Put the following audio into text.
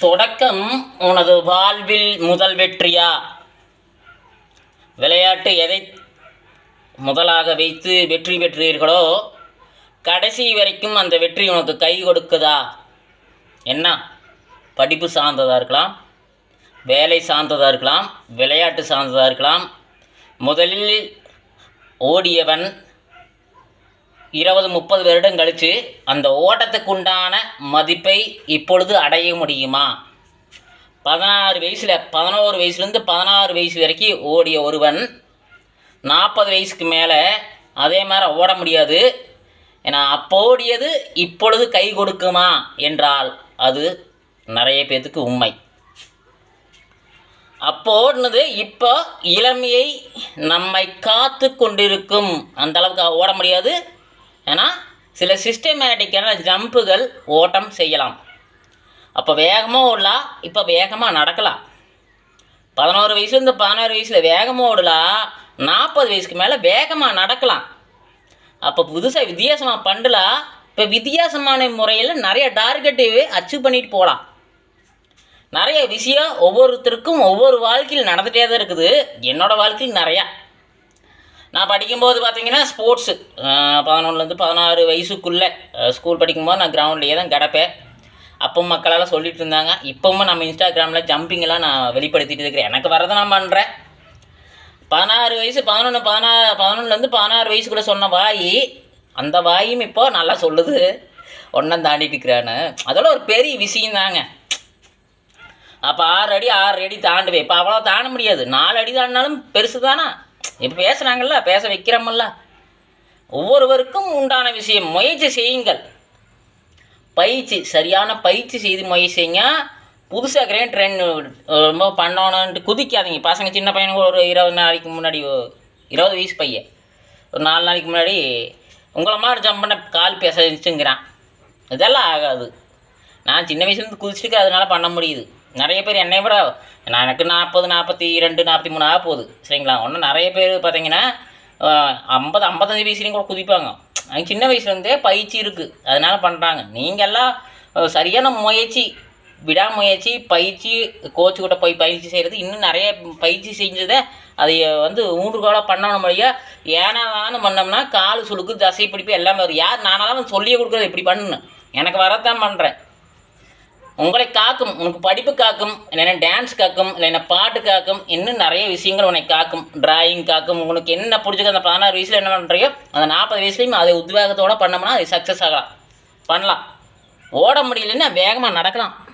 தொடக்கம் உனது வாழ்வில் முதல் வெற்றியா? விளையாட்டு எதை முதலாக வைத்து வெற்றி பெற்றீர்களோ கடைசி வரைக்கும் அந்த வெற்றி உனக்கு கை கொடுக்குதா? என்ன படிப்பு சார்ந்ததாக இருக்கலாம், வேலை சார்ந்ததாக இருக்கலாம், விளையாட்டு சார்ந்ததாக இருக்கலாம். முதலில் ஓடியவன் 20-30 வருடம் கழித்து அந்த ஓட்டத்துக்குண்டான மதிப்பை இப்பொழுது அடைய முடியுமா? 16 வயசில் 11 வயசுலேருந்து 16 வயசு வரைக்கும் ஓடிய ஒருவன் 40 வயசுக்கு மேலே அதே மாதிரி ஓட முடியாது. ஏன்னா அப்போ ஓடியது இப்பொழுது கை கொடுக்குமா என்றால் அது நிறைய பேர்த்துக்கு உண்மை. அப்போ ஓடினது இப்போ இளமையை நம்மை காத்து கொண்டிருக்கும். அந்தளவுக்கு ஓட முடியாது. ஏன்னா சில சிஸ்டமேட்டிக்கான ஜம்புகள் ஓட்டம் செய்யலாம். அப்போ வேகமாக ஓடலாம், இப்போ வேகமாக நடக்கலாம். 11 வயசுலேருந்து 16 வயசில் வேகமாக ஓடலாம், 40 வயசுக்கு மேலே வேகமாக நடக்கலாம். அப்போ புதுசாக வித்தியாசமாக பண்ணலாம். இப்போ வித்தியாசமான முறையில் நிறைய டார்கெட்டு அச்சீவ் பண்ணிட்டு போகலாம். நிறைய விஷயம் ஒவ்வொருத்தருக்கும் ஒவ்வொரு வாழ்க்கையில் நடந்துகிட்டே தான் இருக்குது. என்னோடய வாழ்க்கையில் நிறையா நான் படிக்கும்போது பார்த்திங்கன்னா ஸ்போர்ட்ஸு 11லேருந்து 16 வயசுக்குள்ளே ஸ்கூல் படிக்கும்போது நான் கிரவுண்ட்லேயே தான் கிடப்பேன். அப்போ மக்களெல்லாம் சொல்லிட்டு இருந்தாங்க. இப்போவும் நம்ம இன்ஸ்டாகிராமில் ஜம்பிங்கெல்லாம் நான் வெளிப்படுத்திட்டு இருக்கிறேன். எனக்கு வரதை நான் பண்ணுறேன். 16 வயசு 11லேருந்து 16 வயசுக்குள்ளே சொன்ன வாய், அந்த வாயும் இப்போ நல்லா சொல்லுது ஒன்றும் தாண்டிட்டு இருக்கிறான்னு. அதோட ஒரு பெரிய விஷயம் தாங்க. அப்போ 6 அடி தாண்டுவேன். இப்போ அவ்வளோ தாண்ட முடியாது. 4 அடி தாண்டினாலும் பெருசு தானே. இப்போ பேசுகிறாங்கல்ல, பேச வைக்கிறோமில்ல. ஒவ்வொருவருக்கும் உண்டான விஷயம். முயற்சி செய்யுங்கள். பயிற்சி, சரியான பயிற்சி செய்து முயற்சி செய்யுங்க. புதுசாக ட்ரெண்ட் ரொம்ப பண்ணணுன்ட்டு குதிக்காதீங்க. பசங்க சின்ன பையனுக்கு ஒரு 20 நாளைக்கு முன்னாடி 20 வயசு பையன் ஒரு 4 நாளைக்கு முன்னாடி உங்களை மாதிரி ஜம்ப் பண்ண கால் பேசுங்கிறான். இதெல்லாம் ஆகாது. நான் சின்ன வயசுலேருந்து குதிச்சுட்டு அதனால பண்ண முடியுது. நிறைய பேர் என்னை விட எனக்கு 40, 42, 43 ஆக போகுது. சரிங்களா? ஒன்றும் நிறைய பேர் பார்த்தீங்கன்னா 50, 55 வயசுலேயும் கூட குதிப்பாங்க. அவங்க சின்ன வயசுலேருந்தே பயிற்சி இருக்குது, அதனால் பண்ணுறாங்க. நீங்கள்லாம் சரியான முயற்சி, விடாமுயற்சி, பயிற்சி, கோச்சுக்கிட்ட போய் பயிற்சி செய்கிறது, இன்னும் நிறைய பயிற்சி செஞ்சதை அதை ஊன்றுகோலாக பண்ணணும். வழியாக ஏனாதான்னு பண்ணோம்னா கால் சுளுக்கு, தசை பிடிப்பு எல்லாமே வரும். யார் நானாலும் சொல்லியே கொடுக்குறது இப்படி பண்ணணும். எனக்கு வரத்தான் பண்ணுறேன். உங்களை காக்கும், உனக்கு படிப்பு காக்கும், இல்லைன்னா டான்ஸ் காக்கும், இல்லைன்னா பாட்டு காக்கும், இன்னும் நிறைய விஷயங்கள் உனக்கு காக்கும். டிராயிங் காக்கும். உங்களுக்கு என்ன பிடிச்சிக்க அந்த 16 வயசில் என்ன பண்ணுறியோ அந்த 40 வயசுலேயும் அதை உத்வேகத்தோடு பண்ணோம்னா அது சக்ஸஸ் ஆகலாம், பண்ணலாம். ஓட முடியலன்னா வேகமாக நடக்கலாம்.